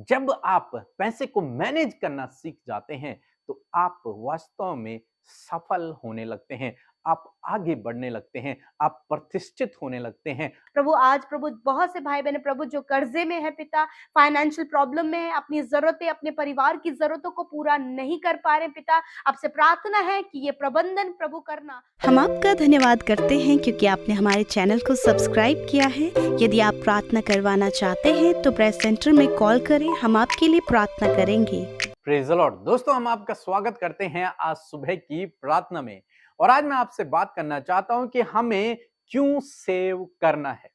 जब आप पैसे को मैनेज करना सीख जाते हैं, तो आप वास्तव में सफल होने लगते हैं, आप आगे बढ़ने लगते हैं, आप प्रतिष्ठित होने लगते हैं। प्रभु आज प्रभु बहुत से भाई बहन प्रभु जो कर्जे में है पिता, फाइनेंशियल प्रॉब्लम में है, अपनी ज़रूरतें, अपने परिवार की ज़रूरतों को पूरा नहीं कर पा रहे पिता, आपसे प्रार्थना है कि ये प्रबंधन प्रभु करना। हम आपका धन्यवाद करते हैं क्योंकि आपने हमारे चैनल को सब्सक्राइब किया है। यदि आप प्रार्थना करवाना चाहते हैं तो प्रेस सेंटर में कॉल करें, हम आपके लिए प्रार्थना करेंगे। Praise the Lord. दोस्तों, हम आपका स्वागत करते हैं आज सुबह की प्रार्थना में। और आज मैं आपसे बात करना चाहता हूं कि हमें क्यों सेव करना है,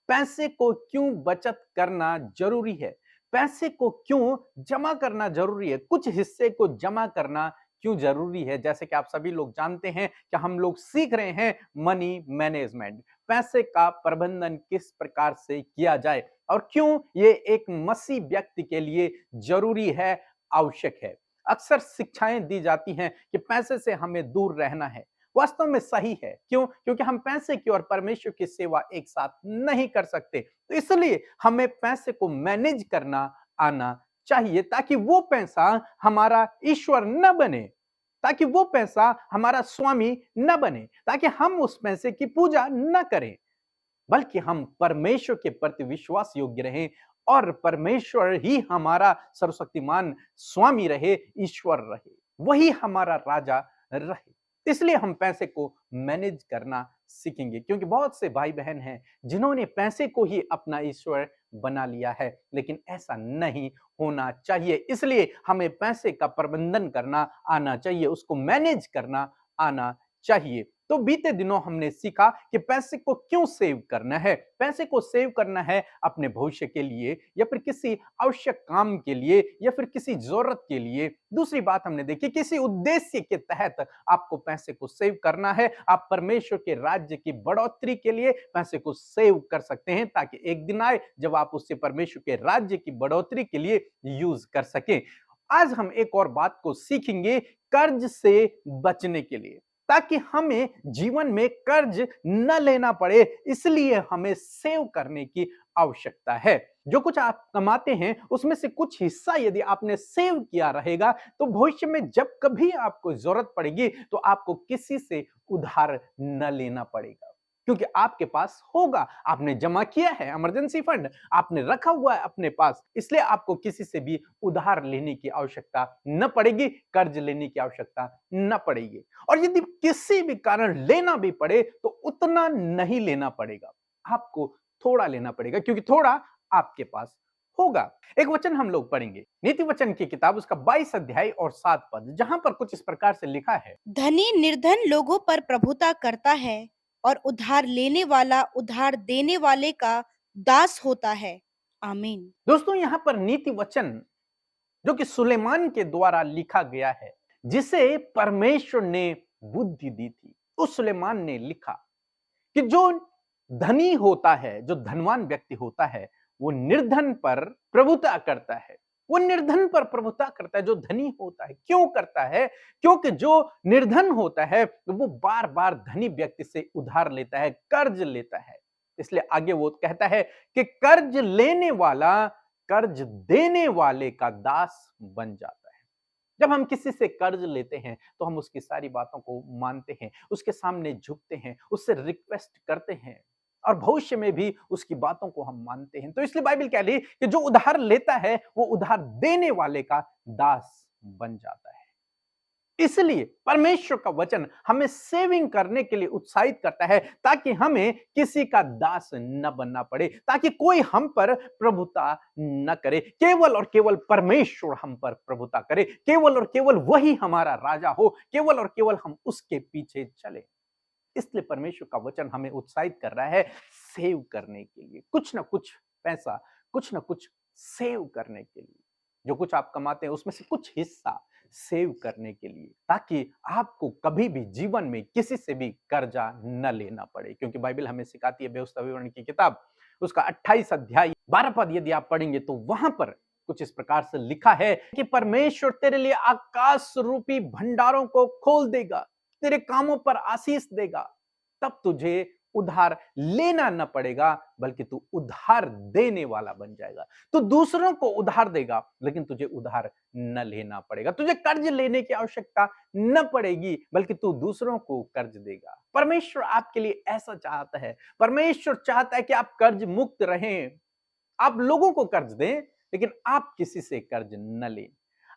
पैसे को क्यों बचत करना जरूरी है, पैसे को क्यों जमा करना जरूरी है, कुछ हिस्से को जमा करना क्यों जरूरी है। जैसे कि आप सभी लोग जानते हैं कि हम लोग सीख रहे हैं मनी मैनेजमेंट, पैसे का प्रबंधन किस प्रकार से किया जाए और क्यों ये एक मसीह व्यक्ति के लिए जरूरी है, आवश्यक है। अक्सर शिक्षाएं दी जाती हैं कि पैसे से हमें दूर रहना है। वास्तव में सही है। क्यों? क्योंकि हम पैसे की और परमेश्वर की सेवा एक साथ नहीं कर सकते। तो इसलिए हमें पैसे को मैनेज करना आना चाहिए, ताकि वो पैसा हमारा ईश्वर न बने, ताकि वो पैसा हमारा स्वामी न बने, ताकि हम उस पैसे की पूजा न करें, बल्कि हम परमेश्वर के प्रति विश्वास योग्य रहें और परमेश्वर ही हमारा सर्वशक्तिमान स्वामी रहे, ईश्वर रहे, वही हमारा राजा रहे। इसलिए हम पैसे को मैनेज करना सीखेंगे, क्योंकि बहुत से भाई बहन हैं जिन्होंने पैसे को ही अपना ईश्वर बना लिया है, लेकिन ऐसा नहीं होना चाहिए। इसलिए हमें पैसे का प्रबंधन करना आना चाहिए, उसको मैनेज करना आना चाहिए। तो बीते दिनों हमने सीखा कि पैसे को क्यों सेव करना है। पैसे को सेव करना है अपने भविष्य के लिए, या फिर किसी आवश्यक काम के लिए, या फिर किसी जरूरत के लिए। दूसरी बात हमने देखी, किसी उद्देश्य के तहत आपको पैसे को सेव करना है। आप परमेश्वर के राज्य की बढ़ोतरी के लिए पैसे को सेव कर सकते हैं, ताकि एक दिन आए जब आप उससे परमेश्वर के राज्य की बढ़ोतरी के लिए यूज कर सकें। आज हम एक और बात को सीखेंगे, कर्ज से बचने के लिए, ताकि हमें जीवन में कर्ज न लेना पड़े। इसलिए हमें सेव करने की आवश्यकता है। जो कुछ आप कमाते हैं उसमें से कुछ हिस्सा यदि आपने सेव किया रहेगा, तो भविष्य में जब कभी आपको जरूरत पड़ेगी तो आपको किसी से उधार न लेना पड़ेगा, क्योंकि आपके पास होगा। आपने जमा किया है, इमरजेंसी फंड आपने रखा हुआ है अपने पास, इसलिए आपको किसी से भी उधार लेने की आवश्यकता न पड़ेगी, कर्ज लेने की आवश्यकता न पड़ेगी। और यदि किसी भी कारण लेना भी पड़े तो उतना नहीं लेना पड़ेगा, आपको थोड़ा लेना पड़ेगा, क्योंकि थोड़ा आपके पास होगा। एक वचन हम लोग पढ़ेंगे, नीति वचन की किताब उसका 22 अध्याय और 7 पद, जहां पर कुछ इस प्रकार से लिखा है। धनी निर्धन लोगों पर प्रभुता करता है और उधार लेने वाला उधार देने वाले का दास होता है। आमीन। दोस्तों, यहां पर नीति वचन जो कि सुलेमान के द्वारा लिखा गया है, जिसे परमेश्वर ने बुद्धि दी थी, उस सुलेमान ने लिखा कि जो धनी होता है, जो धनवान व्यक्ति होता है, वो निर्धन पर प्रभुता करता है। वो निर्धन पर प्रभुता करता है जो धनी होता है। क्यों करता है? क्योंकि जो निर्धन होता है वो बार बार धनी व्यक्ति से उधार लेता है, कर्ज लेता है। इसलिए आगे वो कहता है कि कर्ज लेने वाला कर्ज देने वाले का दास बन जाता है। जब हम किसी से कर्ज लेते हैं तो हम उसकी सारी बातों को मानते हैं, उसके सामने झुकते हैं, उससे रिक्वेस्ट करते हैं, और भविष्य में भी उसकी बातों को हम मानते हैं। तो इसलिए बाइबल कह रही है कि जो उधार लेता है वो उधार देने वाले का दास बन जाता है। इसलिए परमेश्वर का वचन हमें सेविंग करने के लिए उत्साहित करता है, ताकि हमें किसी का दास न बनना पड़े, ताकि कोई हम पर प्रभुता न करे। केवल और केवल परमेश्वर हम पर प्रभुता करे, केवल और केवल वही हमारा राजा हो, केवल और केवल हम उसके पीछे चले। इसलिए परमेश्वर का वचन हमें उत्साहित कर रहा है सेव करने के लिए, कुछ ना कुछ पैसा, कुछ ना कुछ सेव करने के लिए। जो कुछ आप कमाते हैं उसमें से कुछ हिस्सा सेव करने के लिए, ताकि आपको कभी भी जीवन में किसी से भी कर्जा न लेना पड़े। क्योंकि बाइबल हमें सिखाती है, व्यवस्था विवरण की किताब उसका 28 अध्याय 12 पद यदि आप पढ़ेंगे तो वहां पर कुछ इस प्रकार से लिखा है कि परमेश्वर तेरे लिए आकाश रूपी भंडारों को खोल देगा, तेरे कामों पर आशीष देगा, तब तुझे उधार लेना न पड़ेगा, बल्कि तू उधार देने वाला बन जाएगा। तू दूसरों को उधार देगा, लेकिन तुझे उधार न लेना पड़ेगा। तुझे कर्ज लेने की आवश्यकता न पड़ेगी, बल्कि तू दूसरों को कर्ज देगा। परमेश्वर आपके लिए ऐसा चाहता है। परमेश्वर चाहता है कि आप कर्ज मुक्त रहें। आप लोगों को कर्ज दें, लेकिन आप किसी से कर्ज न लें।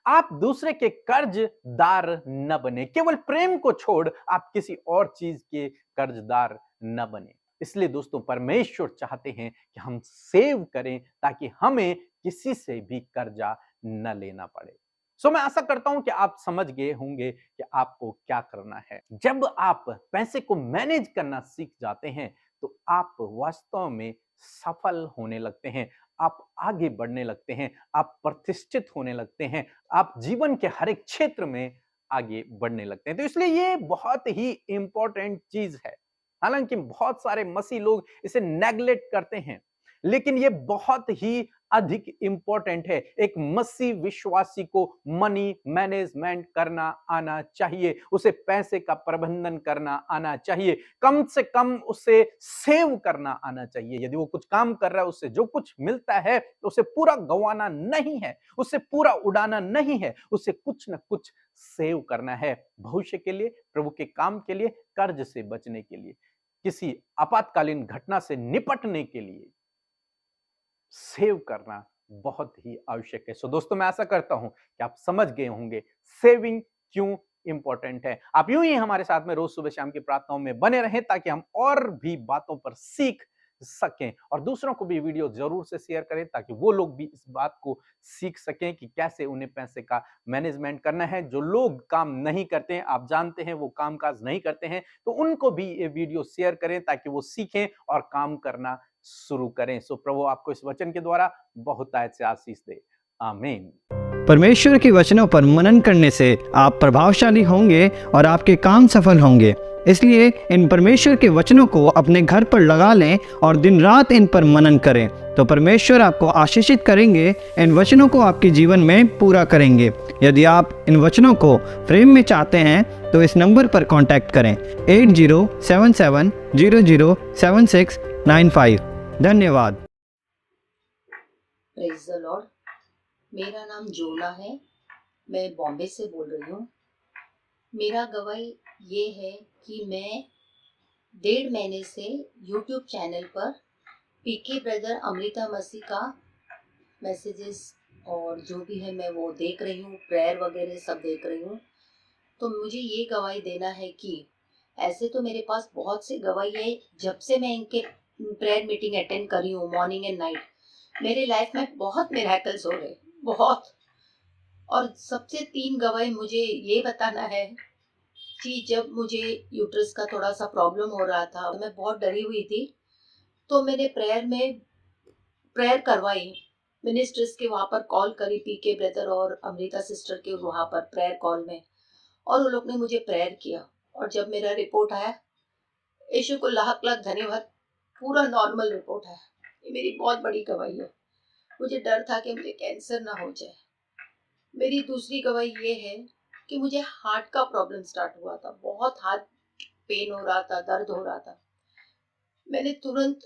आप दूसरे के कर्जदार न बने। केवल प्रेम को छोड़ आप किसी और चीज के कर्जदार न बने। इसलिए दोस्तों, परमेश्वर चाहते हैं कि हम सेव करें, ताकि हमें किसी से भी कर्जा न लेना पड़े। मैं आशा करता हूं कि आप समझ गए होंगे कि आपको क्या करना है। जब आप पैसे को मैनेज करना सीख जाते हैं, तो आप वास्तव में सफल होने लगते हैं। आप आगे बढ़ने लगते हैं, आप प्रतिष्ठित होने लगते हैं, आप जीवन के हर एक क्षेत्र में आगे बढ़ने लगते हैं। तो इसलिए ये बहुत ही इंपॉर्टेंट चीज है। हालांकि बहुत सारे मसीह लोग इसे नेग्लेक्ट करते हैं, लेकिन ये बहुत ही अधिक इंपॉर्टेंट है। एक मसीह विश्वासी को मनी मैनेजमेंट करना आना चाहिए, उसे पैसे का प्रबंधन करना आना चाहिए, कम से कम उसे सेव करना आना चाहिए। यदि वो कुछ काम कर रहा है, उससे जो कुछ मिलता है उसे पूरा गंवाना नहीं है, उसे पूरा उड़ाना नहीं है, उसे कुछ ना कुछ सेव करना है, भविष्य के लिए, प्रभु के काम के लिए, कर्ज से बचने के लिए, किसी आपातकालीन घटना से निपटने के लिए सेव करना बहुत ही आवश्यक है। दोस्तों, मैं आशा करता हूं कि आप समझ गए होंगे सेविंग क्यों इंपॉर्टेंट है। आप यूं ही हमारे साथ में रोज सुबह शाम की प्रार्थनाओं में बने रहें, ताकि हम और भी बातों पर सीख सकें, और दूसरों को भी वीडियो जरूर से शेयर करें, ताकि वो लोग भी इस बात को सीख सकें कि कैसे उन्हें पैसे का मैनेजमेंट करना है। जो लोग काम नहीं करते हैं, आप जानते हैं वो कामकाज नहीं करते हैं, तो उनको भी ये वीडियो शेयर करें, ताकि वो सीखें और काम करना शुरू करें। प्रभु आपको इस वचन के द्वारा बहुत से आशीष दे। आमीन। परमेश्वर के वचनों पर मनन करने से आप प्रभावशाली होंगे और आपके काम सफल होंगे। इसलिए इन परमेश्वर के वचनों को अपने घर पर लगा लें और दिन रात इन पर मनन करें, तो परमेश्वर आपको आशीषित करेंगे, इन वचनों को आपके जीवन में पूरा करेंगे। यदि आप इन वचनों को फ्रेम में चाहते हैं तो इस नंबर पर कांटेक्ट करें 8077007695। धन्यवाद। Praise the Lord. मेरा नाम जोना है, मैं बॉम्बे से बोल रही हूँ। मेरा गवाही ये है कि मैं 1.5 महीने से यूट्यूब चैनल पर पीके ब्रदर अमृता मसीह का मैसेजेस और जो भी है मैं वो देख रही हूँ, प्रेयर वगैरह सब देख रही हूँ। तो मुझे ये गवाही देना है कि ऐसे तो मेरे पास बहुत से गवाही है, जब से मैं इनके प्रेयर मीटिंग अटेंड करी हूँ मॉर्निंग एंड नाइट, मेरे लाइफ में बहुत मिरेकल्स हो गए, बहुत। और सबसे 3 गवाही मुझे ये बताना है कि जब मुझे यूट्रस का थोड़ा सा प्रॉब्लम हो रहा था, मैं बहुत डरी हुई थी, तो मैंने प्रेयर करवाई, मिनिस्टर्स के वहाँ पर कॉल करी, पीके ब्रदर और अमृता सिस्टर के वहाँ पर प्रेयर कॉल में, और उन लोग ने मुझे प्रेयर किया। और जब मेरा रिपोर्ट आया, यीशु को लाख लाख धन्यवाद, पूरा नॉर्मल रिपोर्ट है। ये मेरी बहुत बड़ी गवाही है। मुझे डर था कि मुझे कैंसर ना हो जाए। मेरी दूसरी गवाही ये है कि मुझे हार्ट का प्रॉब्लम स्टार्ट हुआ था, बहुत हार्ट पेन हो रहा था, दर्द हो रहा था। मैंने तुरंत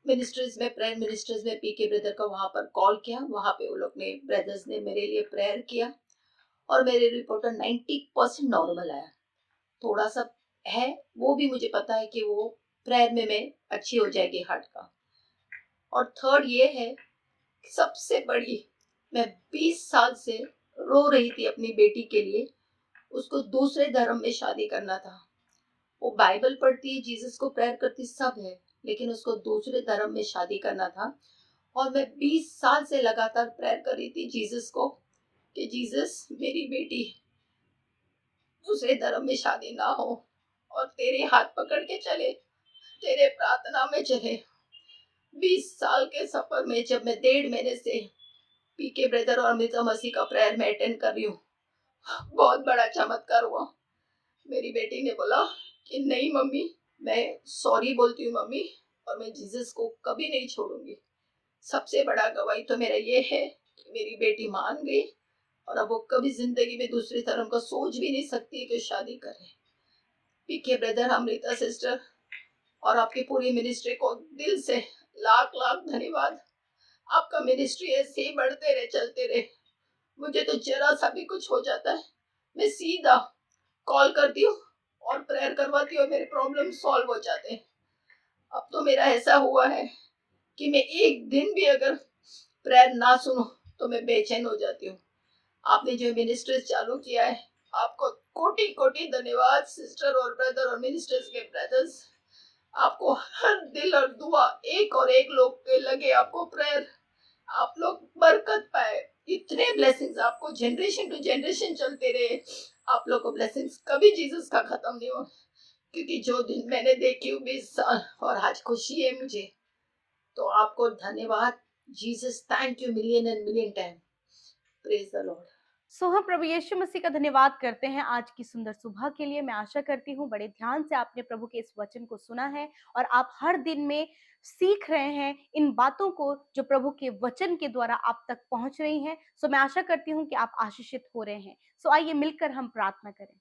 प्रेयर मिनिस्टर्स में पीके ब्रदर का वहाँ पर कॉल किया, वहाँ पे वो लोग ने, ब्रदर्स ने मेरे लिए प्रेयर किया, और मेरे रिपोर्ट 90% नॉर्मल आया। थोड़ा सा है, वो भी मुझे पता है कि वो प्रेयर में मैं अच्छी हो जाएगी हार्ट का। और थर्ड ये है, सबसे बड़ी, मैं 20 साल से रो रही थी अपनी बेटी के लिए। उसको दूसरे धर्म में शादी करना था। वो बाइबल पढ़ती है, जीसस को प्रेयर करती, सब है, लेकिन उसको दूसरे धर्म में शादी करना था। और मैं 20 साल से लगातार प्रेयर कर रही थी जीसस को कि जीसस, मेरी बेटी दूसरे धर्म में शादी ना हो, और तेरे हाथ पकड़ के चले, तेरे प्रार्थना में चले। 20 साल के सफर में जब मैं 1.5 महीने से पीके ब्रदर और अमृता मसीह का प्रेयर में अटेंड कर रही हूँ, बहुत बड़ा चमत्कार हुआ। मेरी बेटी ने बोला कि नहीं मम्मी, मैं सॉरी बोलती हूँ मम्मी, और मैं जीसस को कभी नहीं छोड़ूंगी। सबसे बड़ा गवाही तो मेरा ये है कि मेरी बेटी मान गई, और अब वो कभी जिंदगी में दूसरे धर्म का सोच भी नहीं सकती कि शादी करे। पीके ब्रदर अमृता सिस्टर और आपकी पूरी मिनिस्ट्री को दिल से लाख लाख धन्यवाद। आपका मिनिस्ट्री ऐसे ही बढ़ते रहे, चलते रहे। मुझे तो जरा सा भी कुछ हो जाता है, मैं सीधा कॉल करती हूँ और प्रेयर करवाती हूँ, मेरे प्रॉब्लम सॉल्व हो जाते हैं। अब तो मेरा ऐसा हुआ है कि मैं एक दिन भी अगर प्रेयर ना सुनो तो मैं बेचैन हो जाती हूँ। आपने जो मिनिस्ट्री चालू किया है, आपको कोटि कोटि धन्यवाद सिस्टर और ब्रदर और मिनिस्टर्स के ब्रदर्स। आपको हर दिल और दुआ एक और एक लोग के लगे, आपको प्रेयर, आप लोग बरकत पाए, इतने ब्लेसिंग्स आपको जनरेशन टू जनरेशन चलते रहे। आप लोग को ब्लेसिंग्स कभी जीसस का खत्म नहीं हो, क्योंकि जो दिन मैंने देखी 20 साल और आज खुशी है मुझे, तो आपको धन्यवाद Jesus, thank you million and million time, praise the lord. So हम प्रभु यीशु मसीह का धन्यवाद करते हैं आज की सुंदर सुबह के लिए। मैं आशा करती हूँ बड़े ध्यान से आपने प्रभु के इस वचन को सुना है और आप हर दिन में सीख रहे हैं इन बातों को जो प्रभु के वचन के द्वारा आप तक पहुंच रही हैं। सो मैं आशा करती हूँ कि आप आशीषित हो रहे हैं। सो आइए मिलकर हम प्रार्थना करें।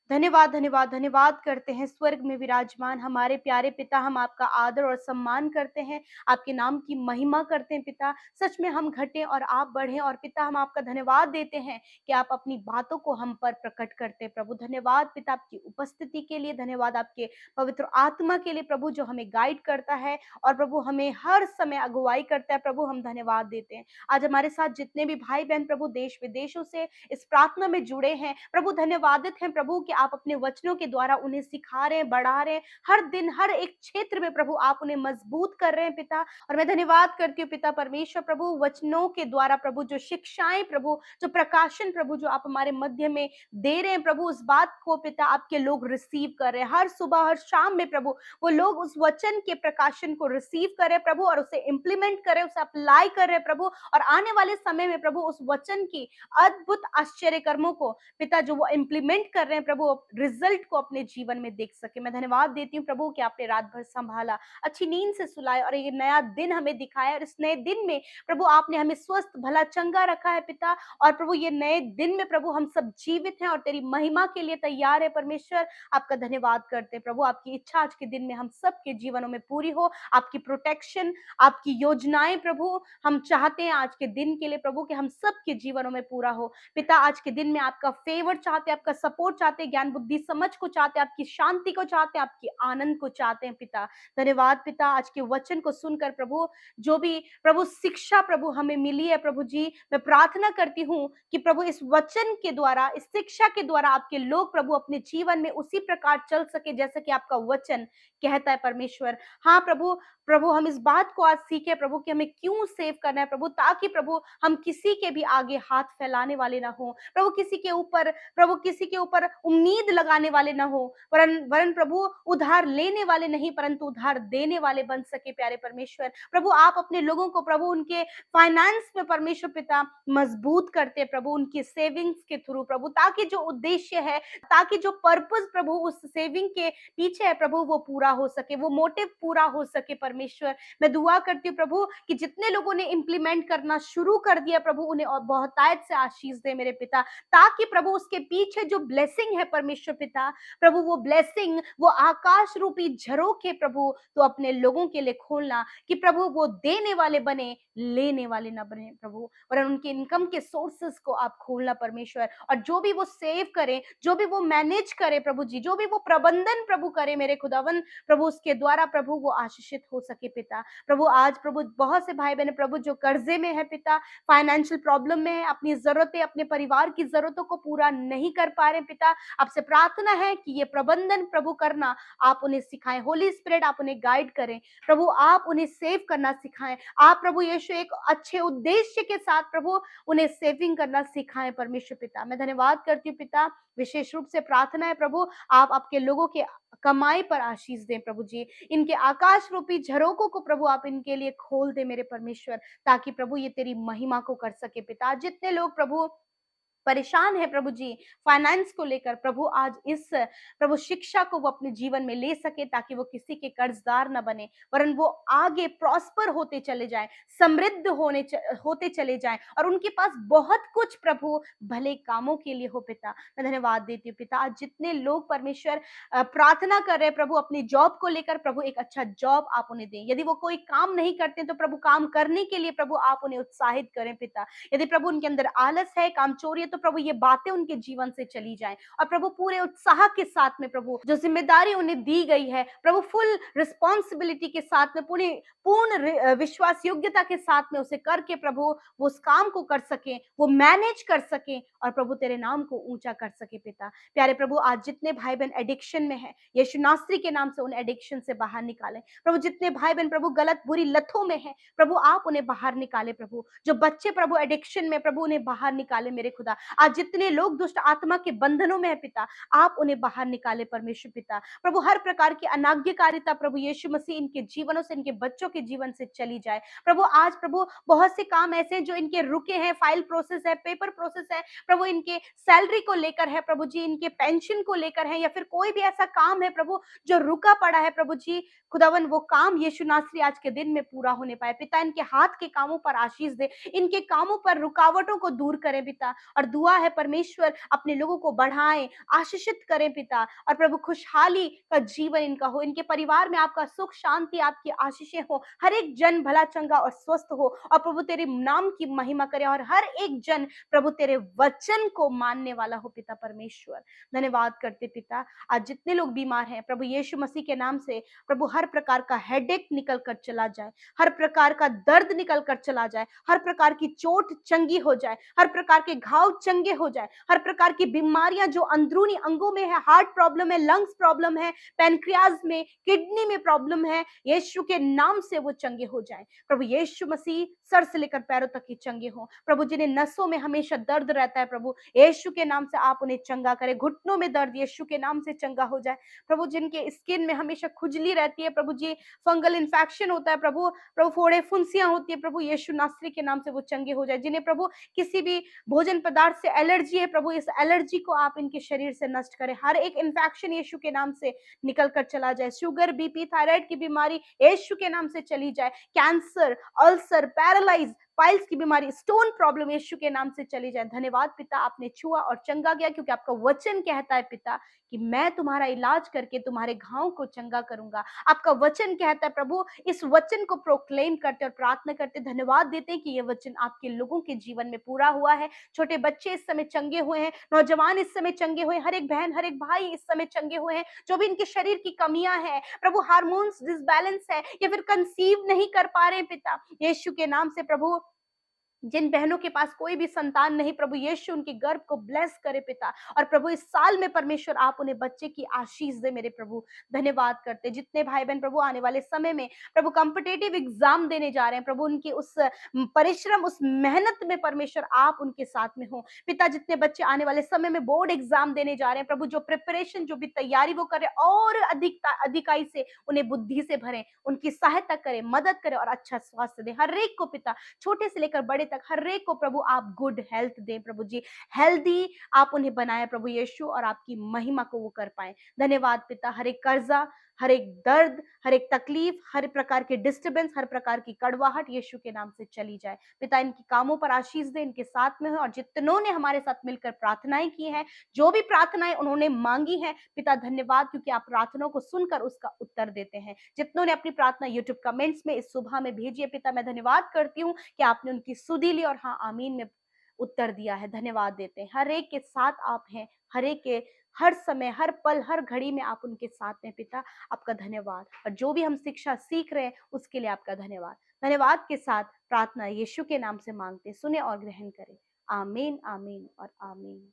धन्यवाद धन्यवाद धन्यवाद करते हैं स्वर्ग में विराजमान हमारे प्यारे पिता, हम आपका आदर और सम्मान करते हैं, आपके नाम की महिमा करते हैं पिता। सच में हम घटे और आप बढ़े, और पिता हम आपका धन्यवाद देते हैं कि आप अपनी बातों को हम पर प्रकट करते हैं प्रभु। धन्यवाद पिता आपकी उपस्थिति के लिए, धन्यवाद आपके पवित्र आत्मा के लिए प्रभु, जो हमें गाइड करता है और प्रभु हमें हर समय अगुवाई करता है प्रभु। हम धन्यवाद देते हैं। आज हमारे साथ जितने भी भाई बहन प्रभु देश विदेशों से इस प्रार्थना में जुड़े हैं प्रभु, धन्यवादित हैं प्रभु कि आप अपने वचनों के द्वारा उन्हें सिखा रहे हैं, बढ़ा रहे हैं। हर दिन हर एक क्षेत्र में प्रभु आप उन्हें मजबूत कर रहे हैं पिता। और मैं धन्यवाद करती हूँ पिता परमेश्वर प्रभु, वचनों के द्वारा प्रभु जो शिक्षाएं प्रभु, जो प्रकाशन प्रभु जो आप हमारे मध्य में दे रहे हैं प्रभु, उस बात को पिता आपके लोग रिसीव कर रहे हैं। हर सुबह हर शाम में प्रभु वो लोग उस वचन के प्रकाशन को रिसीव करें प्रभु और उसे इंप्लीमेंट करें, उसे अप्लाई करें प्रभु। और आने वाले समय में प्रभु उस वचन की अद्भुत आश्चर्य कर्मों को पिता जो वो इंप्लीमेंट कर रहे हैं प्रभु, रिजल्ट को अपने जीवन में देख सके। मैं धन्यवाद देती हूँ प्रभु कि आपने रात भर संभाला, अच्छी नींद से सुलाए और ये नया दिन हमें दिखाया। और इस नए दिन में प्रभु आपने हमें स्वस्थ भला चंगा रखा है पिता। और प्रभु ये नए दिन में प्रभु हम सब जीवित हैं और तेरी महिमा के लिए तैयार है परमेश्वर। आपका धन्यवाद करते हैं प्रभु, आपकी इच्छा आज के दिन में हम सबके जीवनों में पूरी हो, आपकी प्रोटेक्शन, आपकी योजनाएं प्रभु हम चाहते हैं आज के दिन के लिए प्रभु कि हम सबके जीवनों में पूरा हो पिता। आज के दिन में आपका फेवर चाहते हैं, आपका सपोर्ट चाहते हैं, ज्ञान बुद्धि समझ को चाहते हैं, आपकी शांति को चाहते हैं, आपकी आनंद को चाहते हैं पिता। धन्यवाद पिता आज के वचन को सुनकर प्रभु, जो भी प्रभु शिक्षा प्रभु हमें मिली है प्रभु जी, मैं प्रार्थना करती हूँ कि प्रभु इस वचन के द्वारा, इस शिक्षा के द्वारा आपके लोग प्रभु अपने जीवन में उसी प्रकार चल सके जैसा कि आपका वचन कहता है परमेश्वर। हाँ प्रभु, प्रभु हम इस बात को आज सीखे प्रभु कि हमें क्यों सेव करना है प्रभु, ताकि प्रभु हम किसी के भी आगे हाथ फैलाने वाले ना हो प्रभु, किसी के ऊपर उम्मीद लगाने वाले ना हो, वरन प्रभु उधार लेने वाले नहीं परंतु उधार देने वाले बन सके प्यारे परमेश्वर। प्रभु आप अपने लोगों को प्रभु उनके फाइनेंस में परमेश्वर पिता मजबूत करते प्रभु, उनकी सेविंग्स के थ्रू प्रभु, ताकि जो उद्देश्य है, ताकि जो पर्पस प्रभु उस सेविंग के पीछे है प्रभु वो पूरा हो सके, वो मोटिव पूरा हो सके परमेश्वर। मैं दुआ करती हूँ प्रभु कि जितने लोगों ने इंप्लीमेंट करना शुरू कर दिया प्रभु, उन्हें और बहुतायत से आशीष दे मेरे पिता, ताकि प्रभु उसके पीछे जो ब्लेसिंग है परमेश्वर पिता प्रभु, वो ब्लेसिंग, वो आकाश रूपी झरोखे प्रभु तो अपने लोगों के लिए खोलना कि प्रभु वो देने वाले बने, लेने वाले ना बने प्रभु। और उनके इनकम के सोर्सेस को आप खोलना परमेश्वर, और जो भी वो सेव करें, जो भी वो मैनेज करे प्रभु जी, जो भी वो प्रबंधन प्रभु करे मेरे खुदावन प्रभु, उसके द्वारा प्रभु वो आशीषित हो सके पिता। प्रभु आज प्रभु बहुत से भाई बहन प्रभु जो कर्जे में है पिता, फाइनेंशियल प्रॉब्लम में है, अपनी जरूरतें, अपने परिवार की जरूरतों को पूरा नहीं कर पा रहे पिता, आपसे प्रार्थना है कि ये प्रबंधन प्रभु करना आप उन्हें सिखाएं। होली स्पिरिट आप उन्हें गाइड करें प्रभु, आप उन्हें सेव करना सिखाएं। आप प्रभु यीशु एक अच्छे उद्देश्य के साथ प्रभु उन्हें सेविंग करना सिखाएं परमेश्वर पिता। मैं धन्यवाद करती हूँ पिता, विशेष रूप से प्रार्थना है प्रभु आप आपके लोगों के कमाई पर आशीष दें प्रभु जी, इनके आकाश रूपी झरोकों को प्रभु आप इनके लिए खोल दे मेरे परमेश्वर, ताकि प्रभु ये तेरी महिमा को कर सके पिता। जितने लोग प्रभु परेशान है प्रभु जी फाइनेंस को लेकर, प्रभु आज इस प्रभु शिक्षा को वो अपने जीवन में ले सके, ताकि वो किसी के कर्जदार न बने, वरन वो आगे प्रॉस्पर होते चले जाएं, समृद्ध होते चले जाएं, और उनके पास बहुत कुछ प्रभु भले कामों के लिए हो। पिता मैं धन्यवाद देती हूँ पिता, आज जितने लोग परमेश्वर प्रार्थना कर रहे हैं प्रभु अपनी जॉब को लेकर, प्रभु एक अच्छा जॉब आप उन्हें दें। यदि वो कोई काम नहीं करते तो प्रभु काम करने के लिए प्रभु आप उन्हें उत्साहित करें पिता। यदि प्रभु उनके अंदर आलस है, कामचोरी है, तो प्रभु ये बातें उनके जीवन से चली जाएं, और प्रभु पूरे उत्साह के साथ में प्रभु जो जिम्मेदारी उन्हें दी गई है प्रभु फुल रिस्पॉन्सिबिलिटी के साथ में पूर्ण विश्वास योग्यता के साथ में उसे करके प्रभु वो उस काम को कर सके, वो मैनेज कर सके, और प्रभु तेरे नाम को ऊंचा कर सके पिता। प्यारे प्रभु आज जितने भाई बहन एडिक्शन में है, यीशु नासरी के नाम से उन एडिक्शन से बाहर निकालें प्रभु। जितने भाई बहन प्रभु गलत बुरी लतों में है प्रभु आप उन्हें बाहर निकाले प्रभु। जो बच्चे प्रभु एडिक्शन में प्रभु उन्हें बाहर निकाले मेरे खुदा। आज जितने लोग दुष्ट आत्मा के बंधनों में है पिता आप उन्हें बाहर निकाले परमेश्वर पिता। प्रभु हर प्रकार की अनाज्ञाकारिता प्रभु यीशु मसीह इनके जीवनों से, इनके बच्चों के जीवन से चली जाए प्रभु। आज प्रभु बहुत से काम ऐसे हैं जो इनके रुके हैं, फाइल प्रोसेस है, पेपर प्रोसेस है प्रभु, इनके सैलरी को लेकर है प्रभु जी, इनके पेंशन को लेकर है, या फिर कोई भी ऐसा काम है प्रभु जो रुका पड़ा है प्रभु जी खुदावन, वो काम यीशु नासरी आज के दिन में पूरा होने पाए पिता। इनके हाथ के कामों पर आशीष दे, इनके कामों पर रुकावटों को दूर करें पिता। और दुआ है परमेश्वर अपने लोगों को बढ़ाएं, आशीषित करें पिता, और प्रभु खुशहाली का जीवन इनका हो, इनके परिवार में आपका सुख शांति, आपकी आशीषें हो, हर एक जन भला चंगा और स्वस्थ हो, और प्रभु तेरे नाम की महिमा करे, और हर एक जन प्रभु तेरे वचन को मानने वाला हो पिता परमेश्वर। धन्यवाद करते पिता। आज जितने लोग बीमार हैं प्रभु यीशु मसीह के नाम से प्रभु हर प्रकार का हेडेक निकल कर चला जाए, हर प्रकार का दर्द निकल कर चला जाए, हर प्रकार की चोट चंगी हो जाए, हर प्रकार के घाव चंगे हो जाए, हर प्रकार की बीमारियां जो अंदरूनी अंगों में है, हार्ट प्रॉब्लम है, लंग्स प्रॉब्लम है, पैनक्रियाज में, किडनी में प्रॉब्लम है, यीशु के नाम से वो चंगे हो जाए प्रभु। यीशु मसीह सर से लेकर पैरों तक ही चंगे हो प्रभु। जिन्हें नसों में हमेशा दर्द रहता है प्रभु यीशु के नाम से आप उन्हें चंगा करें। घुटनों में दर्द यीशु के नाम से चंगा हो जाए प्रभु। जिनके स्किन में हमेशा खुजली रहती है प्रभु जी, फंगल इन्फेक्शन होता है प्रभु, फोड़े फुंसियां होती है प्रभु यीशु नासरी के नाम से वो चंगे हो जाए। जिन्हें प्रभु किसी भी भोजन पदार्थ से एलर्जी है प्रभु, इस एलर्जी को आप इनके शरीर से नष्ट करें। हर एक इन्फेक्शन यीशु के नाम से निकल कर चला जाए। शुगर, बीपी, थायराइड की बीमारी यीशु के नाम से चली जाए। कैंसर, अल्सर, पैरालाइज, पाइल्स की बीमारी, स्टोन प्रॉब्लम यीशु के नाम से चली जाए। धन्यवाद पिता, आपने छुआ और चंगा किया, क्योंकि आपका वचन कहता है पिता कि मैं तुम्हारा इलाज करके तुम्हारे घाव को चंगा करूंगा। आपका वचन कहता है प्रभु, इस वचन को प्रोक्लेम करते और प्रार्थना करते धन्यवाद देते हैं कि ये वचन आपके लोगों के जीवन में पूरा हुआ है। छोटे बच्चे इस समय चंगे हुए हैं, नौजवान इस समय चंगे हुए हैं, हर एक बहन, हर एक भाई इस समय चंगे हुए हैं। जो भी इनके शरीर की कमियां हैं प्रभु, हार्मोन्स डिसबैलेंस है या फिर कंसीव नहीं कर पा रहे हैं पिता यीशु के नाम से प्रभु, जिन बहनों के पास कोई भी संतान नहीं प्रभु यीशु उनके गर्भ को ब्लेस करे पिता। और प्रभु इस साल में परमेश्वर आप उन्हें बच्चे की आशीष दे मेरे प्रभु। धन्यवाद करते जितने भाई बहन प्रभु आने वाले समय में प्रभु कॉम्पिटिटिव एग्जाम देने जा रहे हैं प्रभु, उनकी उस परिश्रम, उस मेहनत में परमेश्वर आप उनके साथ में हो पिता। जितने बच्चे आने वाले समय में बोर्ड एग्जाम देने जा रहे हैं प्रभु, जो प्रिपरेशन, जो भी तैयारी वो करे, और अधिकाई से उन्हें बुद्धि से भरे, उनकी सहायता करे, मदद करे और अच्छा स्वास्थ्य दे हर एक को पिता, छोटे से लेकर बड़े तक हर एक को प्रभु आप गुड हेल्थ दें प्रभु जी। हेल्दी आप उन्हें बनाए प्रभु यीशु, और आपकी महिमा को वो कर पाए। धन्यवाद पिता। हर एक कर्जा, हर एक दर्द, हर एक तकलीफ, हर प्रकार के डिस्टर्बेंस, हर प्रकार की कड़वाहट यीशु के नाम से चली जाए पिता। इनके कामों पर आशीष दे, इनके साथ में हो। और जितनों ने हमारे साथ मिलकर प्रार्थनाएं की हैं, जो भी प्रार्थनाएं उन्होंने मांगी हैं पिता, धन्यवाद, क्योंकि आप प्रार्थनाओं को सुनकर उसका उत्तर देते हैं। जितनों ने अपनी प्रार्थना यूट्यूब कमेंट्स में इस सुबह में भेजी है पिता, मैं धन्यवाद करती हूँ कि आपने उनकी सुधी ली और हाँ आमीन में उत्तर दिया है। धन्यवाद देते हैं। हर एक के साथ आप हैं, हर एक के हर समय, हर पल, हर घड़ी में आप उनके साथ हैं पिता। आपका धन्यवाद। और जो भी हम शिक्षा सीख रहे हैं उसके लिए आपका धन्यवाद। धन्यवाद के साथ प्रार्थना यीशु के नाम से मांगते, सुने और ग्रहण करें। आमीन, आमीन और आमीन।